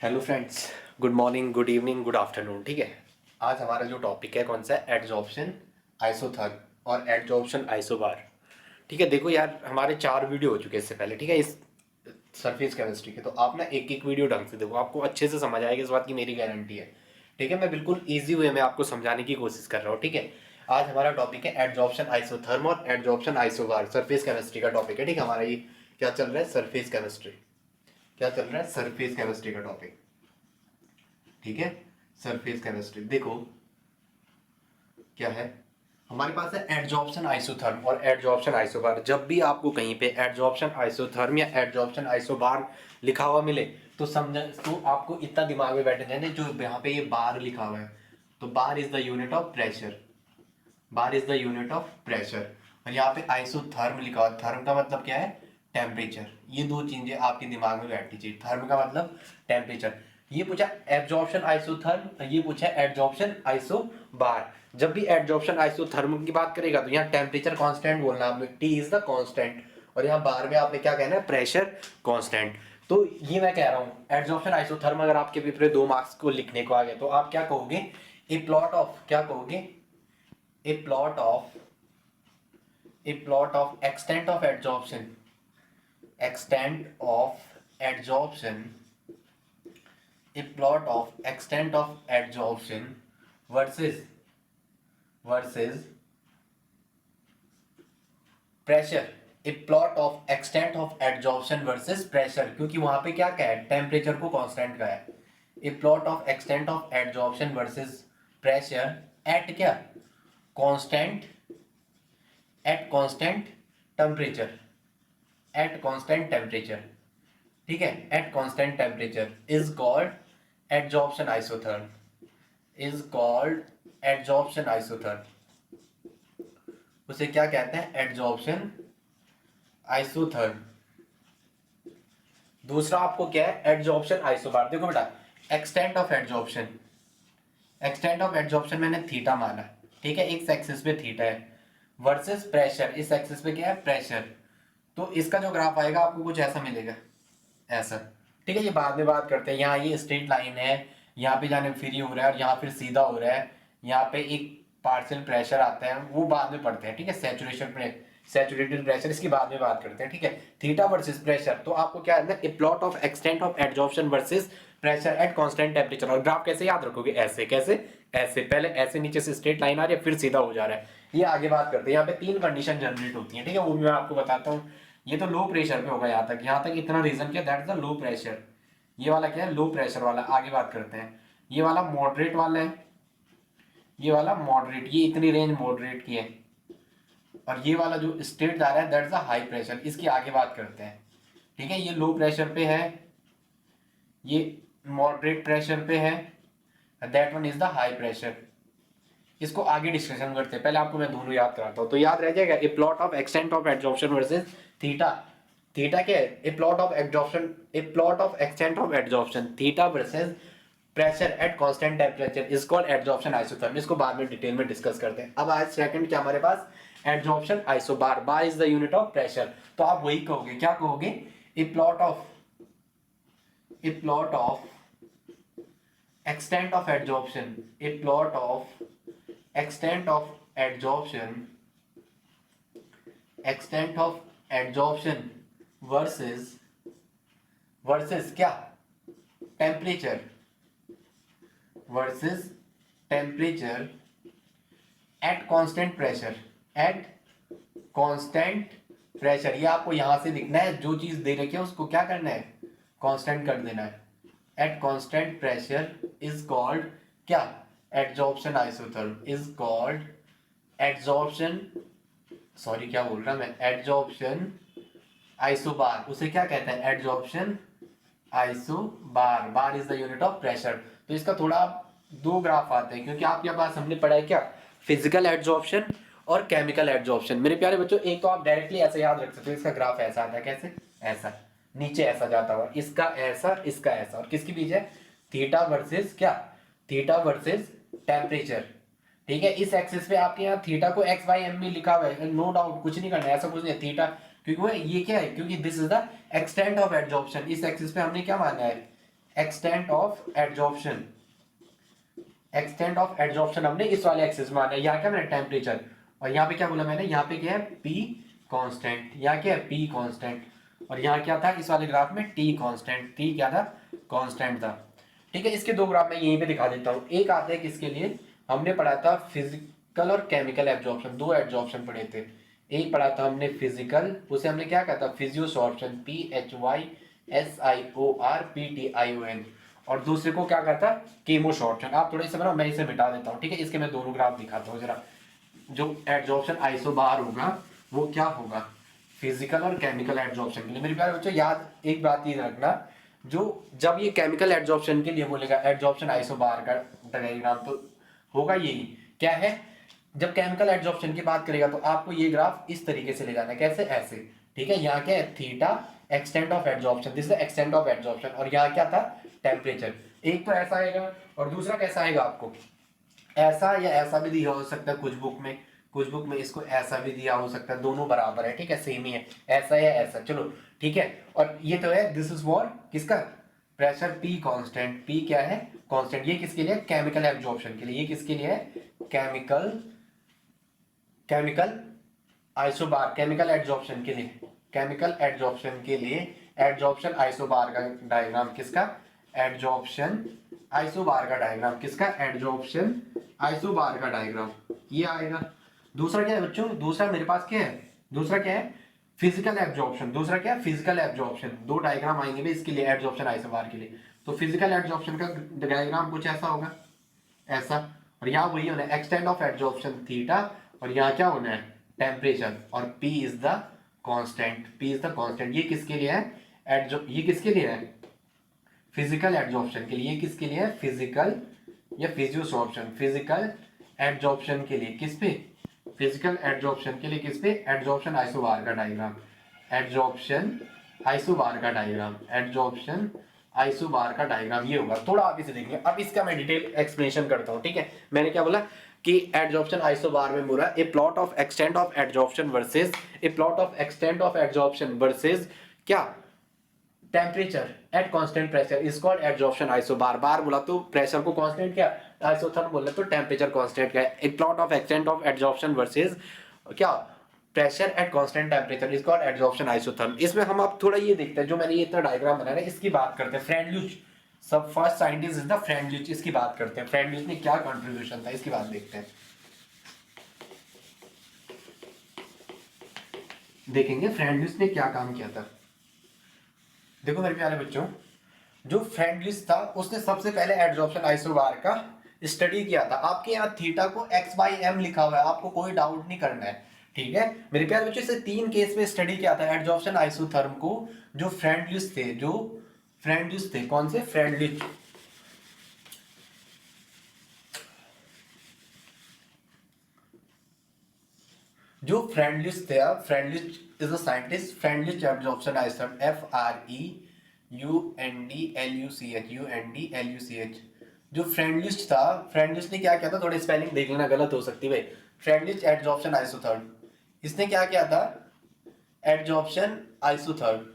Hello friends, good morning, good evening, good afternoon. ठीक है, आज हमारा जो टॉपिक है कौन सा है? एडजॉर्प्शन आइसोथर्म और एडजॉर्प्शन आइसोबार। ठीक है, देखो यार, हमारे 4 वीडियो हो चुके हैं इससे पहले। ठीक है, इस सरफेस केमिस्ट्री के तो आप ना एक एक वीडियो ढंग से देखो, आपको अच्छे से समझ आएगा, इस बात की मेरी गारंटी है। ठीक है, मैं बिल्कुल ईजी वे में आपको समझाने की कोशिश कर रहा हूँ। ठीक है, आज हमारा टॉपिक है एडजॉर्प्शन आइसोथर्म और एडजॉर्प्शन आइसोबार। सरफेस केमिस्ट्री का टॉपिक है। ठीक है, हमारा ये क्या चल रहा है? Surface chemistry. क्या चल रहा है? सरफेस केमिस्ट्री का टॉपिक। ठीक है, सरफेस केमिस्ट्री। देखो क्या है हमारे पास है एडजॉर्प्शन आइसोथर्म और एडजॉर्प्शन आइसोबार। जब भी आपको कहीं पे एडजॉर्प्शन आइसोथर्म या एडजॉर्प्शन आइसोबार लिखा हुआ मिले तो समझ, तो आपको इतना दिमाग में बैठ जाए जो यहाँ पे ये बार लिखा हुआ है, तो बार is the unit of pressure. Bar is the unit of pressure. और यहाँ पे आइसोथर्म लिखा हुआ, थर्म का मतलब क्या है? टेम्परेचर। ये दो चीजें आपके दिमाग में बैठनी चाहिए। थर्म का मतलब टेम्परेचर। ये पूछा एब्जॉर्प्शन आइसोथर्म, ये पूछा एडजॉर्प्शन आइसोबार। जब भी एडजॉर्प्शन आइसोथर्म की बात करेगा तो यहाँ टेम्परेचर कांस्टेंट बोलना आपने, टी इज द कांस्टेंट। और यहाँ बार में आपने क्या कहना है? Pressure constant. तो ये मैं कह रहा हूँ एडजॉर्प्शन आइसोथर्म अगर आपके पेपर में 2 मार्क्स को लिखने को आ गए तो आप क्या कहोगे? ए प्लॉट ऑफ, क्या कहोगे? a plot of extent of adsorption, extent of adsorption, a plot of extent of adsorption versus pressure, a plot of extent of adsorption versus pressure, क्योंकि वहां पे क्या क्या है? टेम्परेचर को कांस्टेंट का है। a plot of extent of adsorption versus pressure at क्या? Constant, eight constant temperature. At constant temperature. ठीक है, at constant temperature is called adsorption isotherm. Is called adsorption isotherm. उसे क्या कहते हैं? Adsorption isotherm. दूसरा आपको क्या है? Adsorption isobar. देखो बेटा, extent of adsorption, extent of adsorption मैंने थीटा माना। ठीक है, एक एक्सिस पे थीटा है वर्सेस प्रेशर, इस एक्सिस पे क्या है? प्रेशर। तो इसका जो ग्राफ आएगा आपको कुछ ऐसा मिलेगा, ऐसा। ठीक है, ये बाद में बात करते हैं। यहाँ ये स्ट्रेट लाइन है, यहाँ पे जाने फ्री हो रहा है और यहाँ फिर सीधा हो रहा है। यहाँ पे एक पार्शियल प्रेशर आता है, वो बाद में पढ़ते हैं। ठीक है, सैचुरेटेड प्रेशर इसकी बाद में बात करते हैं। ठीक है, थीटा वर्सेस प्रेशर। तो आपको क्या है? A plot of extent of adsorption versus pressure at constant temperature. और ग्राफ कैसे याद रखोगे? ऐसे। कैसे? ऐसे। पहले ऐसे नीचे से स्ट्रेट लाइन आ रही है, फिर सीधा हो जा रहा है। ये आगे बात करते हैं। यहाँ पे 3 कंडीशन जनरेट होती है। ठीक है, वो भी मैं आपको बताता हूँ। ये तो लो प्रेशर पे होगा। यहाँ तक इतना रीजन क्या? That is the low pressure. ये वाला क्या है? लो प्रेशर वाला। आगे बात करते हैं। ये वाला मॉडरेट वाला है, ये वाला मॉडरेट, ये इतनी रेंज मॉडरेट की है। और ये वाला जो स्टेट जा रहा है that is the high pressure, इसकी आगे बात करते हैं। ठीक है, ये लो प्रेशर पे है, ये मॉडरेट प्रेशर पे है, that one is the high pressure. इसको आगे डिस्कशन करते हैं, पहले आपको मैं दोनों याद कराता हूं। तो याद रह जाएगा ए plot of extent of adsorption versus theta. Theta क्या है? A plot of adsorption, A plot of extent of adsorption theta versus pressure at constant temperature is called adsorption isotherm. इसको बाद में डिटेल में डिस्कस करते हैं। अब आज सेकंड क्या हमारे पास? Adsorption isobar. Bar is the unit of pressure. तो आप वही कहोगे, क्या कहोगे? A plot of, a plot of extent of adsorption, a plot of extent of adsorption, extent of adsorption versus क्या? Temperature. Versus temperature at constant pressure. At constant pressure. ये आपको यहां से लिखना है, जो चीज दे रखी है उसको क्या करना है? कांस्टेंट कर देना है। At constant pressure is called क्या? Adsorption isotherm. Is called adsorption, sorry क्या बोल रहा मैं? Adsorption isobar. उसे क्या कहते हैं? Adsorption isobar. Bar is the unit of pressure. तो इसका थोड़ा दो ग्राफ आते हैं, क्योंकि आपके पास हमने पढ़ा है क्या? फिजिकल एडजॉर्प्शन और केमिकल एडजॉर्प्शन। मेरे प्यारे बच्चों, एक तो आप डायरेक्टली ऐसे याद रख सकते हो, इसका ग्राफ ऐसा आता है। कैसे? ऐसा, नीचे ऐसा जाता हुआ, इसका ऐसा, इसका ऐसा। और किसके बीच है? थीटा वर्सेस क्या? Theta versus temperature. ठीक है, इस एक्सिस पे आपके यहाँ थीटा को एक्स बाई एम में लिखा हुआ है, नो डाउट, कुछ नहीं करना है, ऐसा कुछ नहीं है। थीटा क्योंकि वो ये क्या है? क्योंकि this is the extent of adsorption. इस एक्सिस पे हमने क्या माना है? Extent of adsorption, extent of adsorption हमने इस वाले एक्सिस में माना है। यहाँ क्या मैंने टेम्परेचर, और यहाँ पे क्या बोला मैंने, यहाँ पे क्या है P कांस्टेंट, यहाँ क्या है P कांस्टेंट, और यहाँ क्या था इस वाले ग्राफ में T कांस्टेंट, T क्या था कांस्टेंट था। ठीक है, इसके दो ग्राफ मैं यहीं पे दिखा देता हूँ। एक आता है किसके लिए, हमने पढ़ा था फिजिकल और केमिकल एब्जॉर्प्शन, दो एब्जॉर्प्शन पढ़े थे। एक पढ़ा था हमने फिजिकल, उसे हमने क्या कहा था फिजियोसॉर्प्शन, PHYSIORPTION, और दूसरे को क्या कहता है कीमोसॉर्प्शन। आप थोड़ा इसे बनाओ, मैं इसे मिटा देता हूँ। ठीक है, इसके मैं दोनों ग्राफ दिखाता हूँ जरा। जो एड्जॉर्प्शन आइसोबार होगा वो क्या होगा, फिजिकल और केमिकल एड्जॉर्प्शन के लिए। मेरे प्यारे बच्चों याद एक बात ये रखना, जो जब ये केमिकल एड्जॉर्प्शन के लिए बोलेगा एड्जॉर्प्शन आइसोबार का डायग्राम, तो होगा यही क्या है, जब केमिकल एड्जॉर्प्शन की बात करेगा तो आपको ये ग्राफ इस तरीके से ले जाना है, कैसे, ऐसे। ठीक है, यहाँ क्या है theta extent of adsorption, this is the extent of adsorption, और यहाँ क्या था टेम्परेचर। एक तो ऐसा आएगा और दूसरा कैसा आएगा, आपको ऐसा या ऐसा भी दिया हो सकता है, कुछ बुक में इसको ऐसा भी दिया हो सकता है, दोनों बराबर है। ठीक है, सेम ही है, ऐसा या ऐसा, चलो ठीक है। और ये तो है, दिस इज फॉर किसका, प्रेशर P कांस्टेंट, P क्या है कांस्टेंट, ये किसके लिए केमिकल एब्जॉर्प्शन के लिए, ये किसके लिए है केमिकल आइसोबार, केमिकल एड्जॉर्प्शन के लिए, केमिकल एड्जॉर्प्शन के लिए एड्जॉर्प्शन आइसोबार का डायग्राम किसका, एड्जॉर्प्शन आइसोबार का डायग्राम किसका, एड्जॉर्प्शन आइसोबार का डायग्राम ये आएगा। दूसरा क्या है बच्चों, दूसरा मेरे पास क्या है, दूसरा क्या है फिजिकल एब्जॉर्प्शन, दूसरा क्या है फिजिकल एब्जॉर्प्शन। दो डायग्राम आएंगे भी इसके लिए एड्जॉर्प्शन आइसोबार के लिए। तो फिजिकल एब्जॉर्प्शन का डायग्राम कुछ ऐसा होगा, ऐसा, और यहाँ वही होना है एक्सटेंट ऑफ एड्जॉर्प्शन थीटा, और यहाँ क्या होना है टेम्परेचर, और P is the constant, P is the constant. ये किसके लिए है ये किसके लिए है फिजिकल एड्जॉर्प्शन के लिए, ये किसके लिए है फिजिकल या फिजियोसॉर्प्शन, फिजिकल एड्जॉर्प्शन के लिए किस पे, फिजिकल एड्जॉर्प्शन के लिए किस पे, एड्जॉर्प्शन आइसोबार का डायग्राम, एड्जॉर्प्शन आइसोबार का डायग्राम, एड्जॉर्प्शन आइसोबार का डायग्राम ये होगा। थोड़ा आगे से देखेंगे, अब इसका मैं डिटेल एक्सप्लेनेशन करता हूँ। ठीक है, मैंने क्या बोला कि एड्जॉर्प्शन आइसोबार में बोला a plot of extent of adsorption versus, a plot of extent of adsorption versus क्या temperature at constant pressure is called adsorption isobar. Bar बोला तो प्रेशर को कांस्टेंट क्या, आइसोथर्म बोला तो टेम्परेचर कांस्टेंट क्या है। A plot of extent of adsorption versus क्या pressure at constant temperature is called adsorption isotherm. इसमें हम अब थोड़ा ये देखते हैं, जो मैंने ये इतना डायग्राम बनाया है इसकी बात करते हैं। फ्रेंडल्यूच सब फर्स्ट साइंटिस्ट इज द फ्रेंडल्यूच, इसकी बात करते हैं, फ्रेंडल्यूच ने क्या कंट्रीब्यूशन था इसकी बात देखते हैं, देखेंगे फ्रेंडल्यूच ने क्या काम किया था। देखो मेरे प्यारे बच्चों, जो फ्रेंडलिस्ट था उसने सबसे पहले एड्जॉर्प्शन आइसोबार का स्टडी किया था। आपके यहाँ थीटा को x/m लिखा हुआ है, आपको कोई डाउट नहीं करना है। ठीक है मेरे प्यारे बच्चों, इसे तीन केस में स्टडी किया था एड्जॉर्प्शन आइसोथर्म को। जो फ्रेंडलिस्ट थे, जो फ्रेंडलिस्ट थे, कौन से फ्रेंडलिस्ट, जो फ्रेंडलिस्ट थे, Freundlich is a scientist, Freundlich absorption isotherm, FREUNDLUCH। जो फ्रेंडलिस्ट था, फ्रेंडलिस्ट ने क्या किया था, थोड़ी स्पेलिंग देख लेना गलत हो सकती है भाई। फ्रेंडलिस्ट एड्जॉर्प्शन आइसोथर्म, इसने क्या किया था एड्जॉर्प्शन आइसोथर्म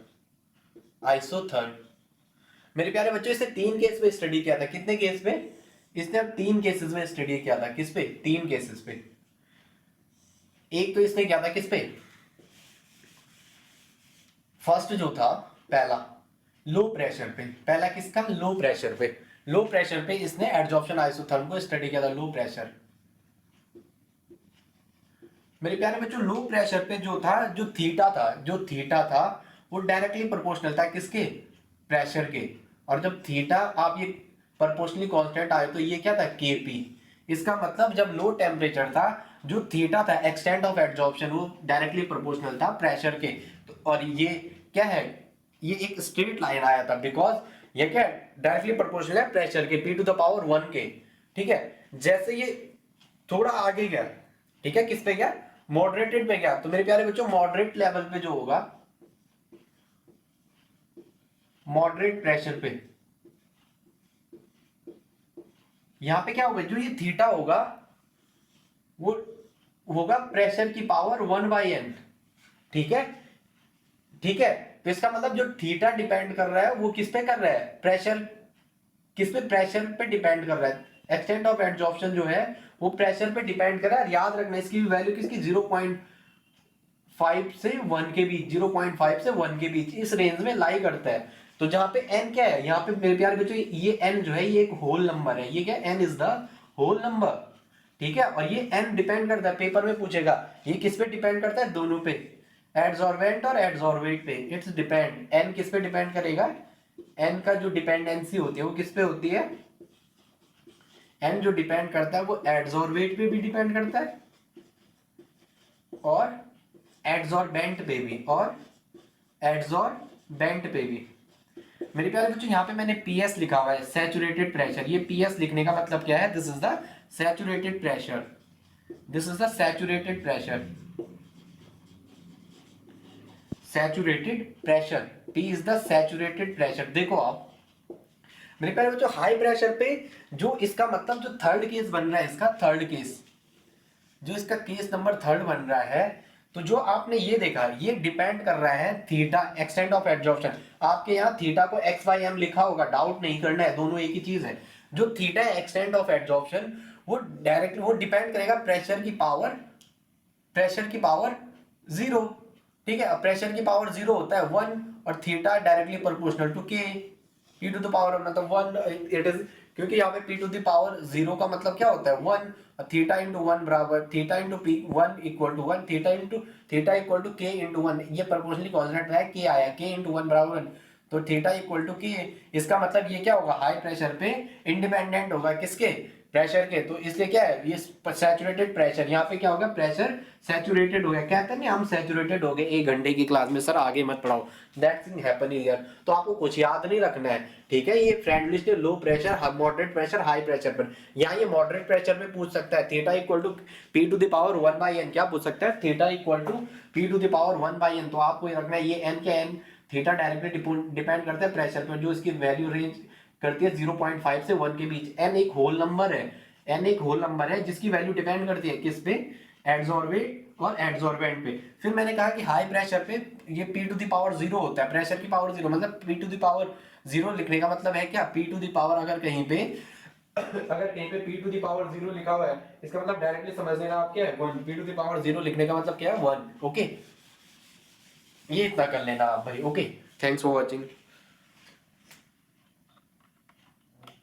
मेरे प्यारे बच्चों इसे तीन केस में स्टडी किया था। कितने केस में, इसने अब तीन केसेस में स्टडी किया था। किस पे, तीन केसेस पे। एक तो इसने किया था किस पे, फर्स्ट जो था पहला लो प्रेशर पे, पहला किसका लो प्रेशर पे, लो प्रेशर पे इसने एड्जॉर्प्शन आइसोथर्म को स्टडी किया था। लो प्रेशर मेरे प्यारे बच्चों, लो प्रेशर पे जो था, जो थीटा था वो डायरेक्टली प्रोपोर्शनल था किसके, प्रेशर के। और जब थीटा आप ये प्रोपोर्शनली कांस्टेंट आए तो ये क्या था Kp। इसका मतलब जब लो टेम्परेचर था, जो थीटा था एक्सटेंट ऑफ एड्जॉर्प्शन वो डायरेक्टली प्रोपोर्शनल था प्रेशर के। तो और ये क्या है, ये एक स्ट्रेट लाइन आया था, बिकॉज ये क्या डायरेक्टली प्रोपोर्शनल है प्रेशर के, P⁻1 के। ठीक है, जैसे ये थोड़ा आगे गया, ठीक है, किस पे गया, मॉडरेटेड पे गया, तो मेरे प्यारे बच्चों मॉडरेट लेवल पे जो होगा, मॉडरेट प्रेशर पे, यहां पे क्या होगा, जो ये थीटा होगा वो होगा प्रेशर की पावर 1/n। ठीक है, ठीक है, तो इसका मतलब जो थीटा डिपेंड कर रहा है वो किस पे कर रहा है, प्रेशर किस पे, प्रेशर पे डिपेंड कर रहा है। एक्सटेंट ऑफ एडजॉर्प्शन जो है वो प्रेशर पे डिपेंड कर रहा है। याद रखना इसकी वैल्यू किसकी, 0.5 से 1 के बीच, 0.5 से 1 के बीच इस रेंज में लाई करता है। तो जहां पे n क्या है, यहाँ पे मेरे प्यारे बच्चों ये n जो है ये एक होल नंबर है, ये क्या, n is the whole number, ठीक है। और ये n डिपेंड करता है, पेपर में पूछेगा ये किस पे डिपेंड करता है, दोनों पे, एडजॉर्बेंट और एडजॉर्बेट पे। इट्स डिपेंड, n किस पे डिपेंड करेगा, n का जो डिपेंडेंसी होती है वो किस पे होती है, n जो डिपेंड करता है वो एडजॉर्बेट पे भी डिपेंड करता है और एडजॉर्बेंट पे भी, और एडजॉर्बेंट पे भी। मेरे प्यारे बच्चों यहाँ पे मैंने पीएस लिखा हुआ है, सैचुरेटेड प्रेशर। ये पीएस लिखने का मतलब क्या है, this is the saturated pressure, this is the saturated pressure, saturated pressure, P is the saturated pressure. देखो आप मेरे प्यारे बच्चों हाई प्रेशर पे जो इसका मतलब जो थर्ड केस बन रहा है, इसका थर्ड केस, जो इसका केस नंबर थर्ड बन रहा है, तो जो आपने ये देखा ये डिपेंड कर रहा है थीटा, एक्सटेंट ऑफ एडजॉर्प्शन। आपके यहाँ थीटा को एक्स बाई एम लिखा होगा, डाउट नहीं करना है, दोनों एक ही चीज है। जो थीटा है एक्सटेंट ऑफ एडजॉर्प्शन, वो डायरेक्टली वो डिपेंड करेगा प्रेशर की पावर, प्रेशर की पावर जीरो, ठीक है। प्रेशर की पावर जीरो होता है 1 और theta directly proportional to K, P to the power मतलब 1 इट इज, क्योंकि यहाँ पे P to the power zero का मतलब क्या होता है 1, थीटा इंटू 1 बराबर theta into P 1 equal to 1, theta equal to K into 1, ये प्रोपोर्शनली कांस्टेंट है, के आया, के इंटू 1 बराबर 1, तो थीटा इक्वल टू के। इसका मतलब ये क्या होगा, हाई प्रेशर पे इंडिपेंडेंट होगा किसके, प्रेशर के। तो इसलिए क्या है ये सैचुरेटेड प्रेशर, यहाँ पे क्या होगा, प्रेशर सैचुरेटेड हो गया। कहते नहीं हम सैचुरेटेड हो गए 1 घंटे की क्लास में, सर आगे मत पढ़ाओ, दैट थिंग हैपन हियर। तो आपको कुछ याद नहीं रखना है, ठीक है। ये फ्रेंड लिस्ट है, low pressure, moderate pressure, high pressure पर। यहाँ ये मॉडरेट प्रेशर में पूछ सकता है theta equal to P to the power 1 by N, क्या पूछ सकता है, theta equal to P to the power 1 by N. तो आपको ये रखना है ये एन क्या, एन थीटा डायरेक्टली डिपेंड करता है प्रेशर पर, जो इसकी वैल्यू रेंज करती है 0.5 से 1 के बीच। एन एक होल नंबर है, एन एक होल नंबर है जिसकी वैल्यू डिपेंड करती है किस पे, एडजॉर्बेट और एडजॉर्बेंट पे। फिर मैंने कहा कि हाई प्रेशर पे ये P to the power zero होता है, प्रेशर की पावर जीरो, मतलब P to the power zero लिखने का मतलब है क्या, पी टू द पावर अगर कहीं पे P to the power zero लिखा हुआ है, इसका मतलब डायरेक्टली समझ लेना आप क्या है 1, P to the power zero लिखने का मतलब क्या है 1, ओके। ये इतना कर लेना आप भाई, ओके। Thanks for watching.